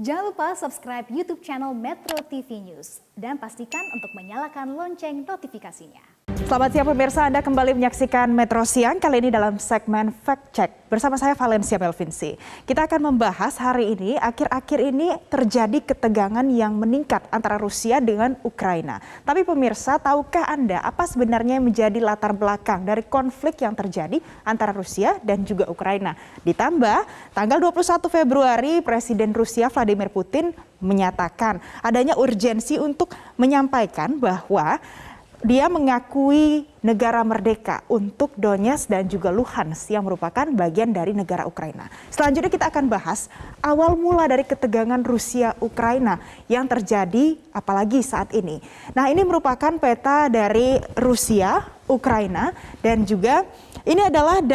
Jangan lupa subscribe YouTube channel Metro TV News dan pastikan untuk menyalakan lonceng notifikasinya. Selamat siang pemirsa, Anda kembali menyaksikan Metro Siang, kali ini dalam segmen Fact Check. Bersama saya Valencia Melvinsi. Kita akan membahas hari ini, akhir-akhir ini terjadi ketegangan yang meningkat antara Rusia dengan Ukraina. Tapi pemirsa, tahukah Anda apa sebenarnya yang menjadi latar belakang dari konflik yang terjadi antara Rusia dan juga Ukraina? Ditambah, tanggal 21 Februari Presiden Rusia Vladimir Putin menyatakan adanya urgensi untuk menyampaikan bahwa dia mengakui negara merdeka untuk Donetsk dan juga Luhansk yang merupakan bagian dari negara Ukraina. Selanjutnya kita akan bahas awal mula dari ketegangan Rusia-Ukraina yang terjadi apalagi saat ini. Nah, ini merupakan peta dari Rusia, Ukraina, dan juga ini adalah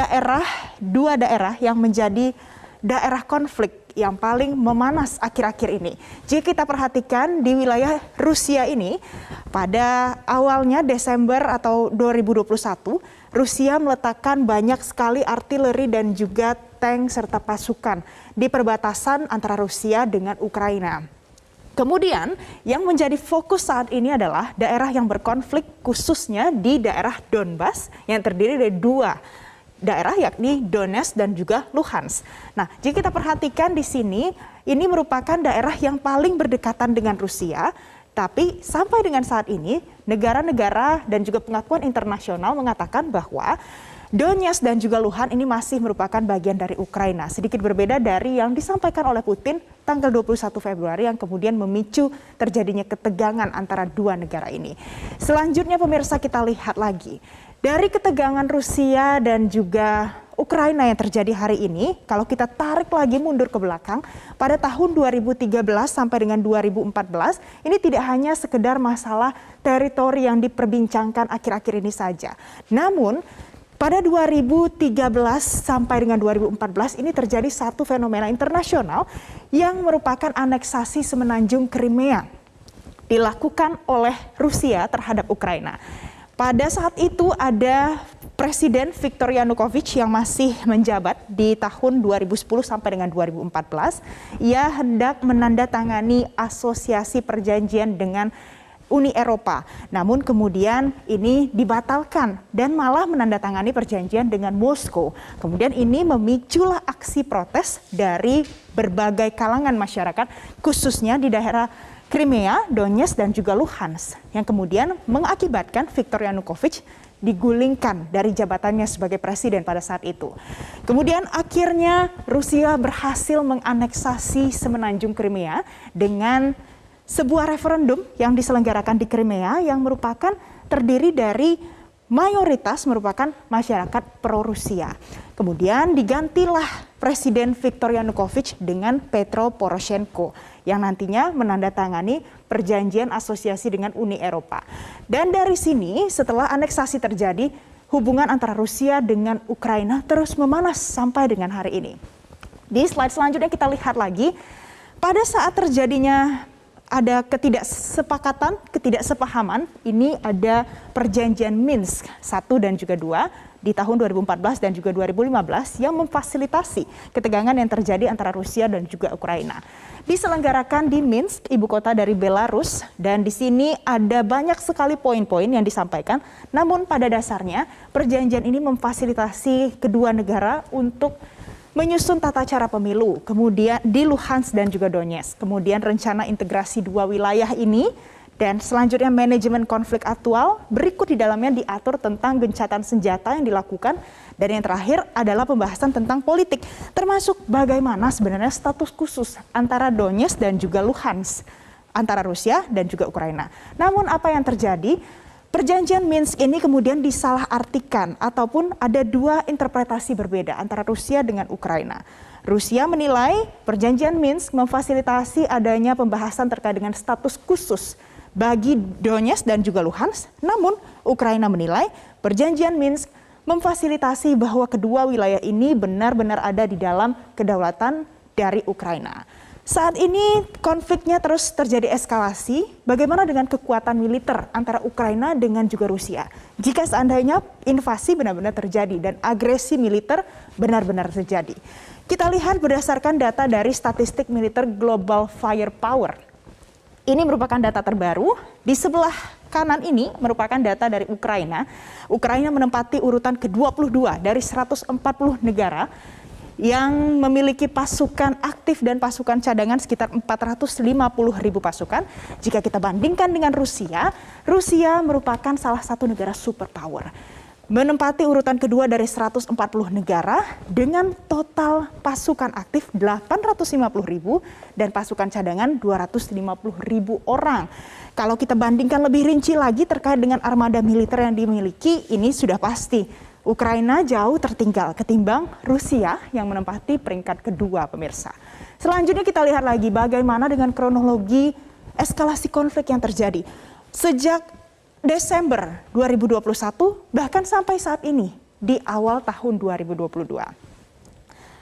dua daerah yang menjadi daerah konflik yang paling memanas akhir-akhir ini. Jika kita perhatikan di wilayah Rusia ini, pada awalnya Desember atau 2021, Rusia meletakkan banyak sekali artileri dan juga tank serta pasukan di perbatasan antara Rusia dengan Ukraina. Kemudian yang menjadi fokus saat ini adalah daerah yang berkonflik, khususnya di daerah Donbas yang terdiri dari dua daerah, yakni Donetsk dan juga Luhansk. Nah, jika kita perhatikan di sini, ini merupakan daerah yang paling berdekatan dengan Rusia, tapi sampai dengan saat ini negara-negara dan juga pengakuan internasional mengatakan bahwa Donetsk dan juga Luhansk ini masih merupakan bagian dari Ukraina. Sedikit berbeda dari yang disampaikan oleh Putin tanggal 21 Februari yang kemudian memicu terjadinya ketegangan antara dua negara ini. Selanjutnya pemirsa, kita lihat lagi. Dari ketegangan Rusia dan juga Ukraina yang terjadi hari ini, kalau kita tarik lagi mundur ke belakang, pada tahun 2013 sampai dengan 2014, ini tidak hanya sekedar masalah teritori yang diperbincangkan akhir-akhir ini saja. Namun, pada 2013 sampai dengan 2014 ini terjadi satu fenomena internasional yang merupakan aneksasi semenanjung Crimea dilakukan oleh Rusia terhadap Ukraina. Pada saat itu ada Presiden Viktor Yanukovych yang masih menjabat di tahun 2010 sampai dengan 2014. Ia hendak menandatangani asosiasi perjanjian dengan Uni Eropa. Namun kemudian ini dibatalkan dan malah menandatangani perjanjian dengan Moskow. Kemudian ini memiculah aksi protes dari berbagai kalangan masyarakat, khususnya di daerah Crimea, Donetsk dan juga Luhansk, yang kemudian mengakibatkan Viktor Yanukovych digulingkan dari jabatannya sebagai presiden pada saat itu. Kemudian akhirnya Rusia berhasil menganeksasi semenanjung Crimea dengan sebuah referendum yang diselenggarakan di Crimea yang merupakan terdiri dari mayoritas merupakan masyarakat pro-Rusia. Kemudian digantilah Presiden Viktor Yanukovych dengan Petro Poroshenko yang nantinya menandatangani perjanjian asosiasi dengan Uni Eropa. Dan dari sini setelah aneksasi terjadi, hubungan antara Rusia dengan Ukraina terus memanas sampai dengan hari ini. Di slide selanjutnya kita lihat lagi, pada saat terjadinya ada ketidaksepakatan, ketidaksepahaman, ini ada perjanjian Minsk 1 dan juga 2 di tahun 2014 dan juga 2015 yang memfasilitasi ketegangan yang terjadi antara Rusia dan juga Ukraina. Diselenggarakan di Minsk, ibu kota dari Belarus, dan di sini ada banyak sekali poin-poin yang disampaikan. Namun pada dasarnya perjanjian ini memfasilitasi kedua negara untuk menyusun tata cara pemilu, kemudian di Luhansk dan juga Donetsk, kemudian rencana integrasi dua wilayah ini, dan selanjutnya manajemen konflik aktual. Berikut di dalamnya diatur tentang gencatan senjata yang dilakukan, dan yang terakhir adalah pembahasan tentang politik, termasuk bagaimana sebenarnya status khusus antara Donetsk dan juga Luhansk, antara Rusia dan juga Ukraina. Namun apa yang terjadi? Perjanjian Minsk ini kemudian disalahartikan ataupun ada dua interpretasi berbeda antara Rusia dengan Ukraina. Rusia menilai perjanjian Minsk memfasilitasi adanya pembahasan terkait dengan status khusus bagi Donetsk dan juga Luhansk. Namun Ukraina menilai perjanjian Minsk memfasilitasi bahwa kedua wilayah ini benar-benar ada di dalam kedaulatan dari Ukraina. Saat ini konfliknya terus terjadi eskalasi. Bagaimana dengan kekuatan militer antara Ukraina dengan juga Rusia? Jika seandainya invasi benar-benar terjadi dan agresi militer benar-benar terjadi. Kita lihat berdasarkan data dari statistik militer Global Firepower. Ini merupakan data terbaru. Di sebelah kanan ini merupakan data dari Ukraina. Ukraina menempati urutan ke-22 dari 140 negara yang memiliki pasukan aktif dan pasukan cadangan sekitar 450.000 pasukan. Jika kita bandingkan dengan Rusia, Rusia merupakan salah satu negara superpower. Menempati urutan kedua dari 140 negara dengan total pasukan aktif 850.000 dan pasukan cadangan 250.000 orang. Kalau kita bandingkan lebih rinci lagi terkait dengan armada militer yang dimiliki, ini sudah pasti Ukraina jauh tertinggal ketimbang Rusia yang menempati peringkat kedua, pemirsa. Selanjutnya kita lihat lagi bagaimana dengan kronologi eskalasi konflik yang terjadi. Sejak Desember 2021 bahkan sampai saat ini di awal tahun 2022.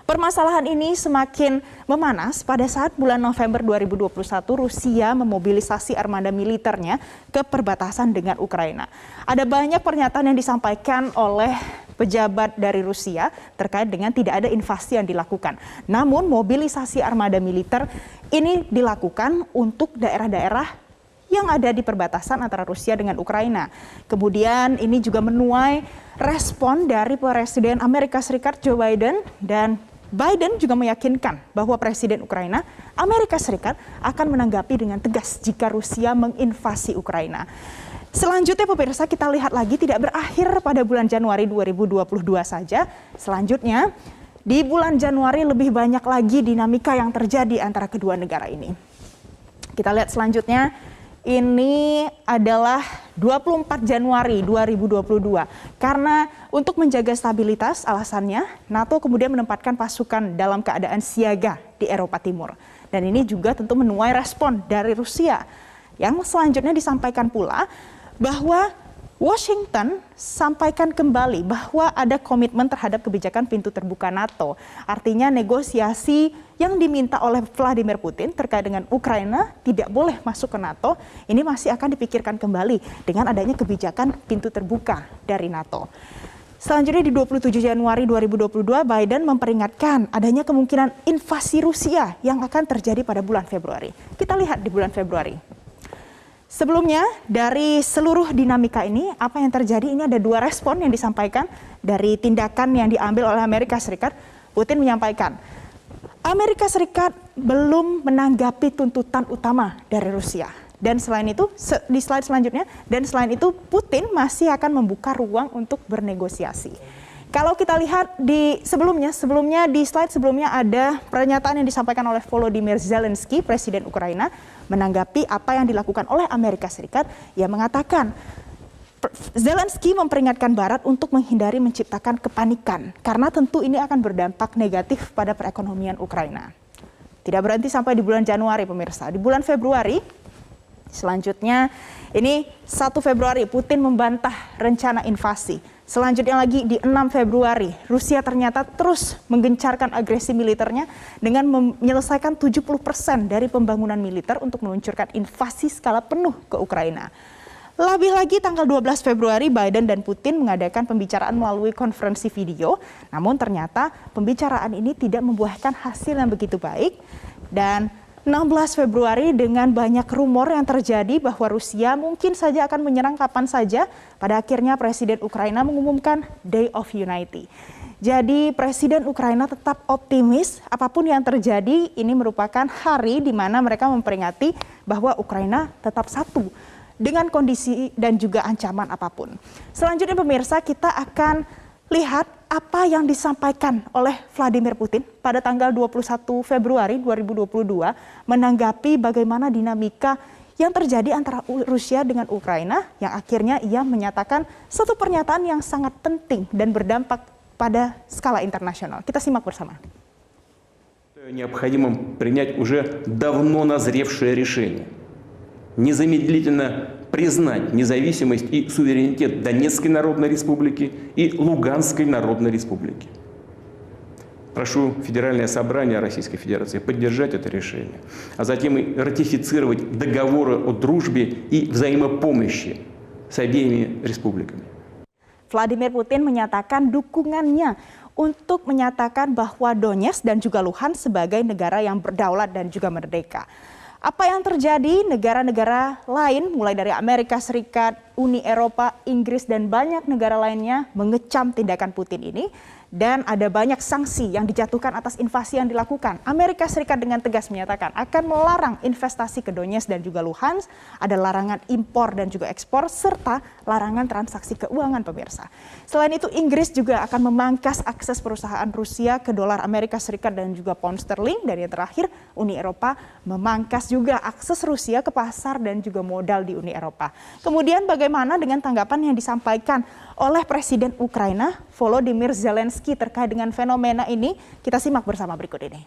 Permasalahan ini semakin memanas pada saat bulan November 2021 Rusia memobilisasi armada militernya ke perbatasan dengan Ukraina. Ada banyak pernyataan yang disampaikan oleh pejabat dari Rusia terkait dengan tidak ada invasi yang dilakukan. Namun mobilisasi armada militer ini dilakukan untuk daerah-daerah yang ada di perbatasan antara Rusia dengan Ukraina. Kemudian ini juga menuai respon dari Presiden Amerika Serikat Joe Biden, dan Biden juga meyakinkan bahwa Presiden Ukraina, Amerika Serikat akan menanggapi dengan tegas jika Rusia menginvasi Ukraina. Selanjutnya pemirsa, kita lihat lagi tidak berakhir pada bulan Januari 2022 saja. Selanjutnya di bulan Januari lebih banyak lagi dinamika yang terjadi antara kedua negara ini. Kita lihat selanjutnya. Ini adalah 24 Januari 2022. Karena untuk menjaga stabilitas alasannya, NATO kemudian menempatkan pasukan dalam keadaan siaga di Eropa Timur. Dan ini juga tentu menuai respon dari Rusia. Yang selanjutnya disampaikan pula bahwa Washington sampaikan kembali bahwa ada komitmen terhadap kebijakan pintu terbuka NATO. Artinya negosiasi yang diminta oleh Vladimir Putin terkait dengan Ukraina tidak boleh masuk ke NATO, ini masih akan dipikirkan kembali dengan adanya kebijakan pintu terbuka dari NATO. Selanjutnya di 27 Januari 2022, Biden memperingatkan adanya kemungkinan invasi Rusia yang akan terjadi pada bulan Februari. Kita lihat di bulan Februari. Sebelumnya, dari seluruh dinamika ini, apa yang terjadi ini ada dua respon yang disampaikan dari tindakan yang diambil oleh Amerika Serikat. Putin menyampaikan, Amerika Serikat belum menanggapi tuntutan utama dari Rusia. Dan selain itu, di slide selanjutnya, dan selain itu Putin masih akan membuka ruang untuk bernegosiasi. Kalau kita lihat di sebelumnya di slide sebelumnya ada pernyataan yang disampaikan oleh Volodymyr Zelensky, Presiden Ukraina, menanggapi apa yang dilakukan oleh Amerika Serikat. Ia mengatakan, Zelensky memperingatkan Barat untuk menghindari menciptakan kepanikan, karena tentu ini akan berdampak negatif pada perekonomian Ukraina. Tidak berhenti sampai di bulan Januari, pemirsa. Di bulan Februari, selanjutnya ini 1 Februari Putin membantah rencana invasi. Selanjutnya lagi di 6 Februari, Rusia ternyata terus menggencarkan agresi militernya dengan menyelesaikan 70% dari pembangunan militer untuk meluncurkan invasi skala penuh ke Ukraina. Lebih lagi tanggal 12 Februari, Biden dan Putin mengadakan pembicaraan melalui konferensi video. Namun ternyata pembicaraan ini tidak membuahkan hasil yang begitu baik. Dan 16 Februari dengan banyak rumor yang terjadi bahwa Rusia mungkin saja akan menyerang kapan saja. Pada akhirnya Presiden Ukraina mengumumkan Day of Unity. Jadi Presiden Ukraina tetap optimis apapun yang terjadi, ini merupakan hari di mana mereka memperingati bahwa Ukraina tetap satu dengan kondisi dan juga ancaman apapun. Selanjutnya pemirsa, kita akan lihat apa yang disampaikan oleh Vladimir Putin pada tanggal 21 Februari 2022 menanggapi bagaimana dinamika yang terjadi antara Rusia dengan Ukraina, yang akhirnya ia menyatakan satu pernyataan yang sangat penting dan berdampak pada skala internasional. Kita simak bersama. Необходимо принять уже давно назревшее решение. Незамедлительно признать независимость и суверенитет Донецкой Народной Республики и Луганской Народной Республики. Прошу Федеральное собрание Российской Федерации поддержать это решение, а затем и ратифицировать договоры о дружбе и взаимопомощи с обеими республиками. Vladimir Putin menyatakan dukungannya untuk menyatakan bahwa Donetsk dan juga Luhansk sebagai negara yang berdaulat dan juga merdeka. Apa yang terjadi, negara-negara lain mulai dari Amerika Serikat, Uni Eropa, Inggris dan banyak negara lainnya mengecam tindakan Putin ini. Dan ada banyak sanksi yang dijatuhkan atas invasi yang dilakukan. Amerika Serikat dengan tegas menyatakan akan melarang investasi ke Donetsk dan juga Luhansk, ada larangan impor dan juga ekspor, serta larangan transaksi keuangan pemirsa. Selain itu Inggris juga akan memangkas akses perusahaan Rusia ke dolar Amerika Serikat dan juga pound sterling. Dan yang terakhir Uni Eropa memangkas juga akses Rusia ke pasar dan juga modal di Uni Eropa. Kemudian bagaimana dengan tanggapan yang disampaikan oleh Presiden Ukraina Volodymyr Zelensky terkait dengan fenomena ini? Kita simak bersama berikut ini.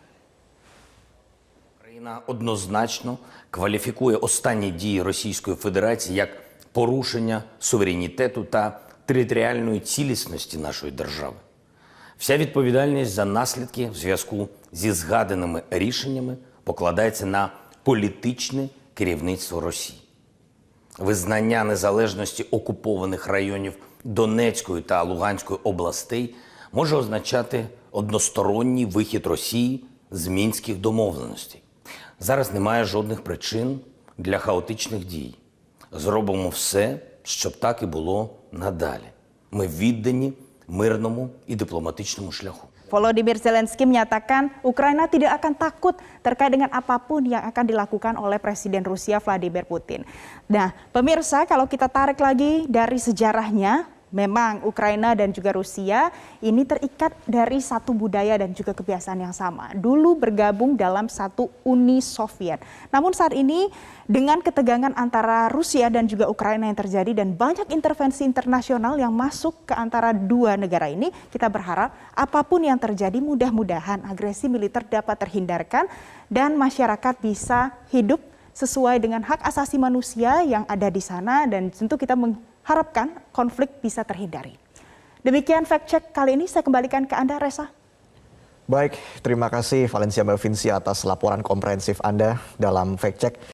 Україна однозначно кваліфікує останні дії Російської Федерації як порушення суверенітету та територіальної цілісності нашої держави. Вся відповідальність за наслідки в зв'язку зі згаданими рішеннями покладається на політичне керівництво Росії. Визнання незалежності окупованих районів Донецької та Луганської областей може означати односторонній вихід Росії з Мінських домовленостей. Зараз немає жодних причин для хаотичних дій. Зробимо все, щоб так і було надалі. Ми віддані мирному і дипломатичному шляху. Volodymyr Zelensky menyatakan Ukraina tidak akan takut terkait dengan apapun yang akan dilakukan oleh Presiden Rusia Vladimir Putin. Nah, pemirsa, kalau kita tarik lagi dari sejarahnya, memang Ukraina dan juga Rusia ini terikat dari satu budaya dan juga kebiasaan yang sama. Dulu bergabung dalam satu Uni Soviet. Namun saat ini dengan ketegangan antara Rusia dan juga Ukraina yang terjadi dan banyak intervensi internasional yang masuk ke antara dua negara ini, kita berharap apapun yang terjadi mudah-mudahan agresi militer dapat terhindarkan dan masyarakat bisa hidup sesuai dengan hak asasi manusia yang ada di sana, dan tentu kita mengharapkan konflik bisa terhindari. Demikian fact check kali ini, saya kembalikan ke Anda, Reza. Baik, terima kasih Valencia Melvinci atas laporan komprehensif Anda dalam fact check.